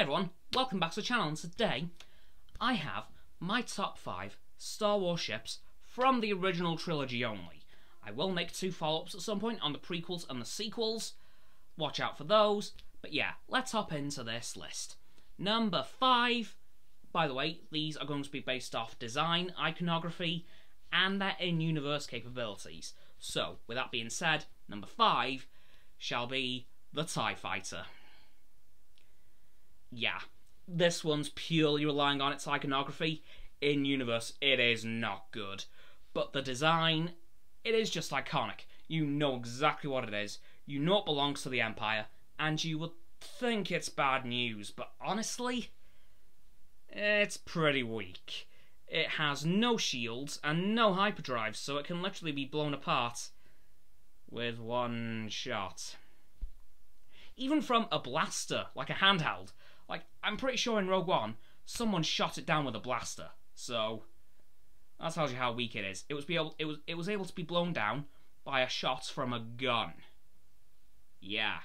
everyone, welcome back to the channel, and today I have my top 5 Star Wars ships from the original trilogy only. I will make 2 follow-ups at some point on the prequels and the sequels, watch out for those, but yeah, let's hop into this list. Number 5, by the way, these are going to be based off design, iconography, and their in-universe capabilities. So, with that being said, number 5 shall be the TIE Fighter. Yeah, this one's purely relying on its iconography. In-universe, it is not good. But the design, it is just iconic. You know exactly what it is, you know it belongs to the Empire, and you would think it's bad news, but honestly, it's pretty weak. It has no shields and no hyperdrive, so it can literally be blown apart with one shot. Even from a blaster, like a handheld. Like, I'm pretty sure in Rogue One, someone shot it down with a blaster. So, that tells you how weak it is. It was able to be blown down by a shot from a gun. Yeah.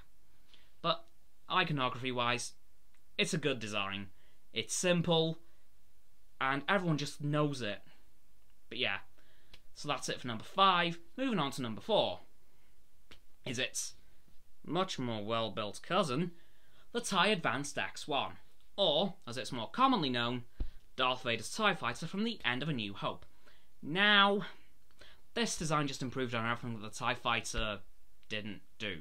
But, iconography-wise, it's a good design. It's simple, and everyone just knows it. But yeah, so that's it for number 5. Moving on to number 4. Is its much more well-built cousin, the TIE Advanced X1, or, as it's more commonly known, Darth Vader's TIE Fighter from the end of A New Hope. Now, this design just improved on everything that the TIE Fighter didn't do,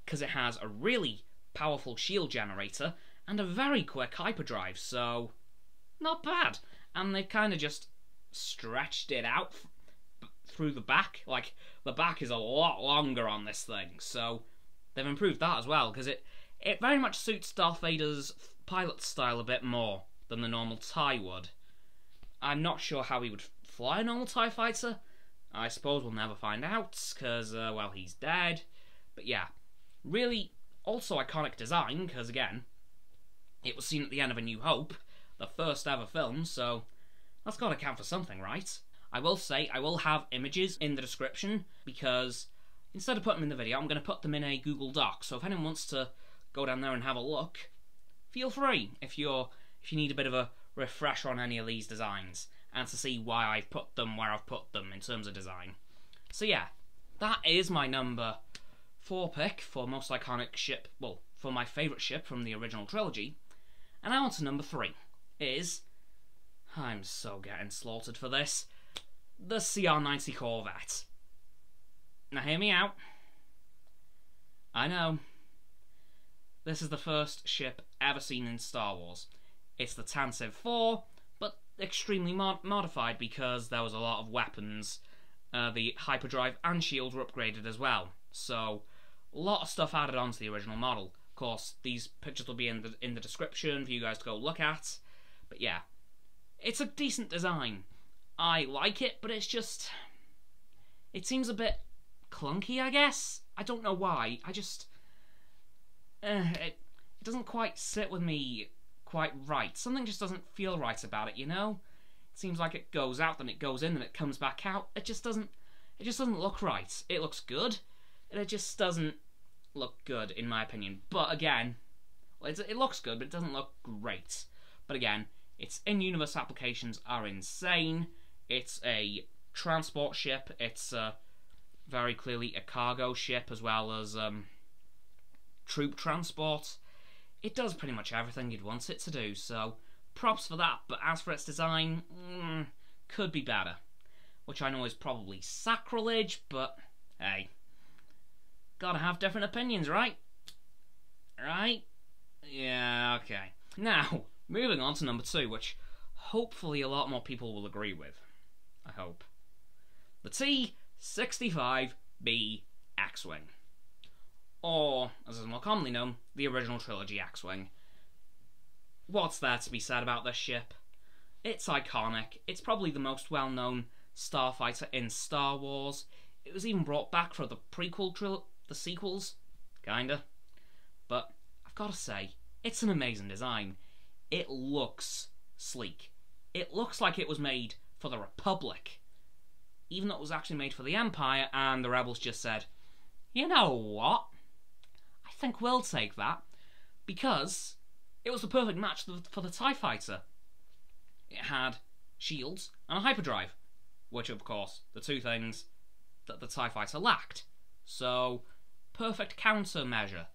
because it has a really powerful shield generator and a very quick hyperdrive, so not bad. And they've kind of just stretched it out through the back. Like, the back is a lot longer on this thing, so they've improved that as well, because it very much suits Darth Vader's pilot style a bit more than the normal TIE would. I'm not sure how he would fly a normal TIE fighter. I suppose we'll never find out, because, well, he's dead. But yeah, really also iconic design, because again, it was seen at the end of A New Hope, the first ever film, so that's got to count for something, right? I will say, I will have images in the description, because instead of putting them in the video, I'm going to put them in a Google Doc, so if anyone wants to go down there and have a look, feel free, if you need a bit of a refresher on any of these designs, and to see why I've put them where I've put them in terms of design. So yeah, that is my number 4 pick for most iconic ship, well, for my favourite ship from the original trilogy. And now on to number 3, is, I'm so getting slaughtered for this, the CR-90 Corvette. Now hear me out. I know, this is the first ship ever seen in Star Wars. It's the Tantive 4, but extremely modified because there was a lot of weapons. The hyperdrive and shield were upgraded as well, so a lot of stuff added onto the original model. Of course, these pictures will be in the description for you guys to go look at. But yeah, it's a decent design. I like it, but it's just, it seems a bit clunky, I guess. I don't know why. I just, it doesn't quite sit with me quite right. Something just doesn't feel right about it, you know? It seems like it goes out, then it goes in, then it comes back out. It just doesn't look right. It looks good, and it just doesn't look good, in my opinion. But again, well, it looks good, but it doesn't look great. But again, its in-universe applications are insane. It's a transport ship. It's very clearly a cargo ship, as well as troop transport. It does pretty much everything you'd want it to do, so props for that. But as for its design, could be better. Which I know is probably sacrilege, but hey, gotta have different opinions, right? Right? Yeah, okay. Now, moving on to number 2, which hopefully a lot more people will agree with. I hope. The T-65B X-Wing. Or, as is more commonly known, the original trilogy X-Wing. What's there to be said about this ship? It's iconic. It's probably the most well-known starfighter in Star Wars. It was even brought back for the the sequels, kinda. But I've got to say, it's an amazing design. It looks sleek. It looks like it was made for the Republic, even though it was actually made for the Empire, and the Rebels just said, you know what? I think we'll take that, because It was the perfect match for the TIE Fighter. It had shields and a hyperdrive, which of course, the two things that the TIE Fighter lacked. So, perfect countermeasure.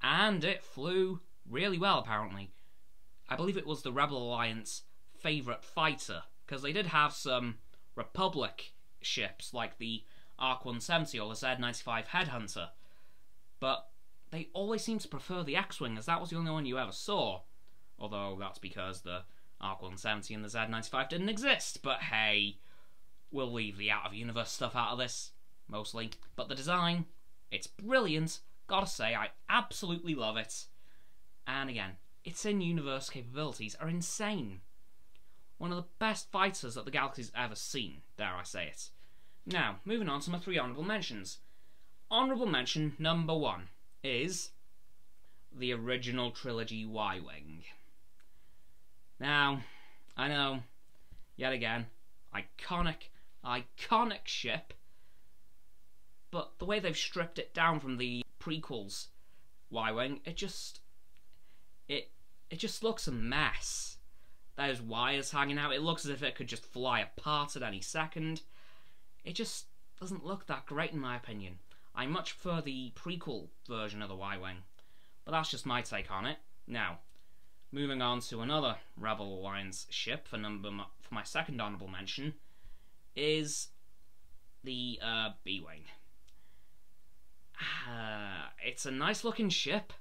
And it flew really well, apparently. I believe it was the Rebel Alliance favourite fighter, because they did have some Republic ships, like the ARC-170 or the Z-95 Headhunter, but they always seemed to prefer the X-Wing, as that was the only one you ever saw. Although that's because the ARC-170 and the Z-95 didn't exist, but hey, we'll leave the out-of-universe stuff out of this, mostly. But the design, it's brilliant, gotta say, I absolutely love it. And again, its in-universe capabilities are insane. One of the best fighters that the galaxy's ever seen, dare I say it. Now, moving on to my 3 honourable mentions. Honourable mention number 1 is the original trilogy Y-Wing. Now, I know, yet again, iconic ship, but the way they've stripped it down from the prequels Y-Wing, it just looks a mess. There's wires hanging out, it looks as if it could just fly apart at any second. It just doesn't look that great in my opinion. I much prefer the prequel version of the Y-Wing, but that's just my take on it. Now, moving on to another Rebel Alliance ship for my second honourable mention is the B-Wing. It's a nice looking ship,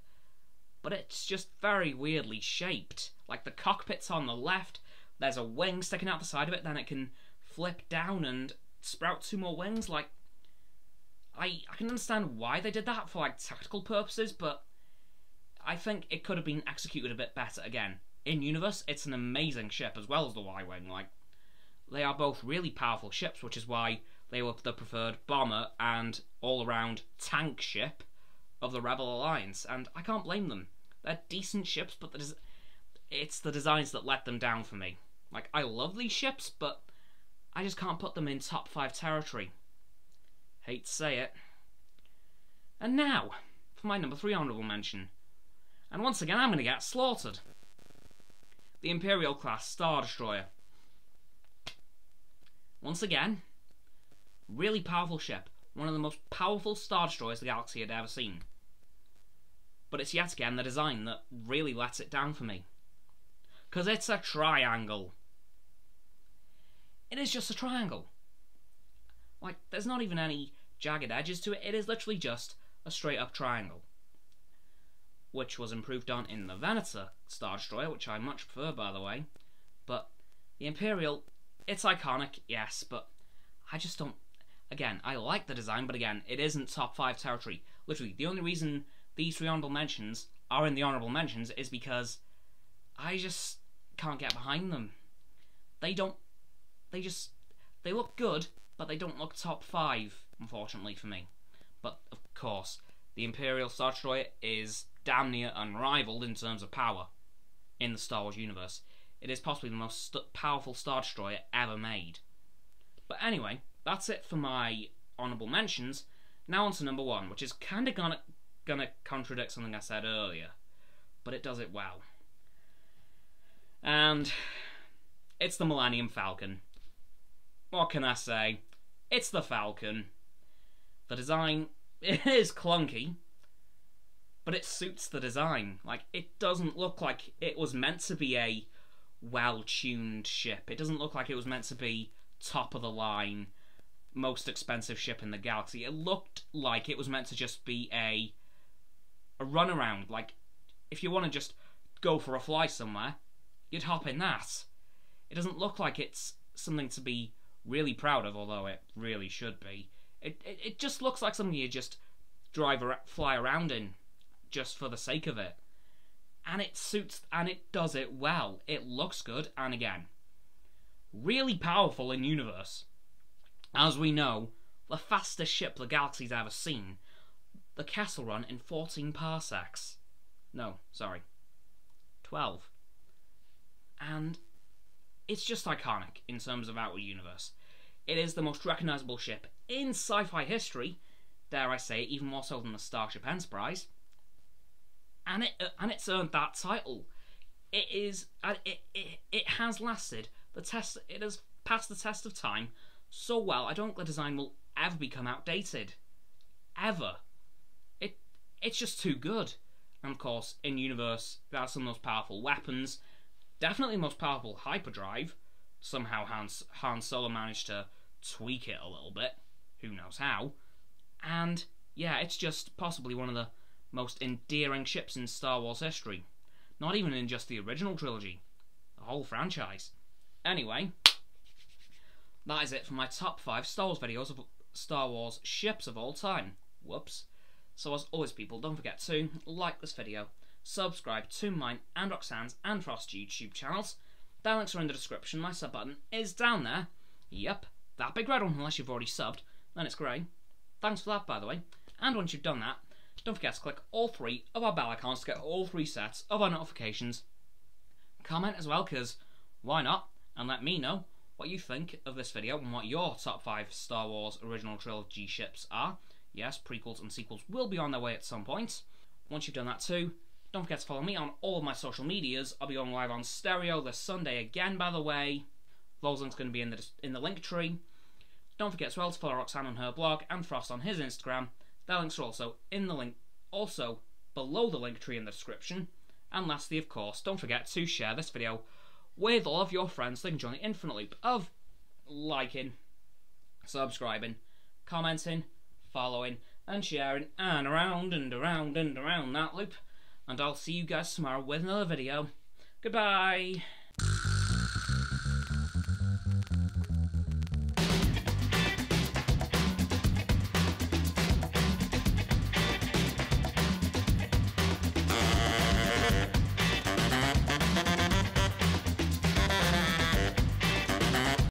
but it's just very weirdly shaped. Like the cockpit's on the left, there's a wing sticking out the side of it, then it can flip down and sprout 2 more wings. Like, I can understand why they did that for like tactical purposes, but I think it could have been executed a bit better. Again, in universe, it's an amazing ship as well as the Y-Wing. Like, they are both really powerful ships, which is why they were the preferred bomber and all-around tank ship of the Rebel Alliance, and I can't blame them. They're decent ships, but it's the designs that let them down for me. Like, I love these ships, but I just can't put them in top 5 territory. Hate to say it. And now, for my number 3 honourable mention. And once again, I'm going to get slaughtered. The Imperial-class Star Destroyer. Once again, really powerful ship. One of the most powerful Star Destroyers the galaxy had ever seen. But it's yet again the design that really lets it down for me. Because it's a triangle. It is just a triangle. Like, there's not even any jagged edges to it. It is literally just a straight up triangle. Which was improved on in the Venator Star Destroyer, which I much prefer, by the way. But the Imperial, it's iconic, yes, but I just don't... Again, I like the design, but again, it isn't top 5 territory. Literally, the only reason these 3 honourable mentions are in the honourable mentions is because I just can't get behind them. They look good, but they don't look top 5, unfortunately for me. But, of course, the Imperial Star Destroyer is damn near unrivaled in terms of power in the Star Wars universe. It is possibly the most powerful Star Destroyer ever made. But anyway, that's it for my honourable mentions. Now on to number 1, which is kind of gonna contradict something I said earlier, but it does it well. And it's the Millennium Falcon. What can I say? It's the Falcon. The design, it is clunky, but it suits the design. Like, it doesn't look like it was meant to be a well-tuned ship. It doesn't look like it was meant to be top of the line, most expensive ship in the galaxy. It looked like it was meant to just be a runaround. Like, if you want to just go for a fly somewhere, you'd hop in that. It doesn't look like it's something to be really proud of, although it really should be. It just looks like something you just fly around in, just for the sake of it. And it suits, and it does it well. It looks good, and again, really powerful in universe. As we know, the fastest ship the galaxy's ever seen, the Kessel Run in 14 parsecs. No, sorry, 12. And it's just iconic in terms of our universe. It is the most recognisable ship in sci-fi history, dare I say, even more so than the Starship Enterprise. and it's earned that title. It has lasted the test. It has passed the test of time so well. I don't think the design will ever become outdated, ever. It's just too good. And of course, in universe, there are some of the most powerful weapons. Definitely the most powerful hyperdrive. Somehow Han Solo managed to tweak it a little bit. Who knows how? And yeah, it's just possibly one of the most endearing ships in Star Wars history. Not even in just the original trilogy. The whole franchise. Anyway, that is it for my top 5 Star Wars videos of Star Wars ships of all time. Whoops. So as always, people, don't forget to like this video, subscribe to mine and Roxanne's and Frost's YouTube channels. Their links are in the description. My sub button is down there. Yep, that big red one, unless you've already subbed, then it's grey. Thanks for that, by the way. And once you've done that, don't forget to click all 3 of our bell icons to get all 3 sets of our notifications. Comment as well, because why not? And let me know what you think of this video and what your top 5 Star Wars original trilogy ships are. Yes, prequels and sequels will be on their way at some point. Once you've done that too, don't forget to follow me on all of my social medias. I'll be going live on Stereo this Sunday again, by the way. Those links are going to be in the link tree. Don't forget as well to follow Roxanne on her blog and Frost on his Instagram. Their links are also in the link, also below the link tree in the description. And lastly, of course, don't forget to share this video with all of your friends so they can join the infinite loop of liking, subscribing, commenting, following and sharing, and around and around and around that loop. And I'll see you guys tomorrow with another video. Goodbye!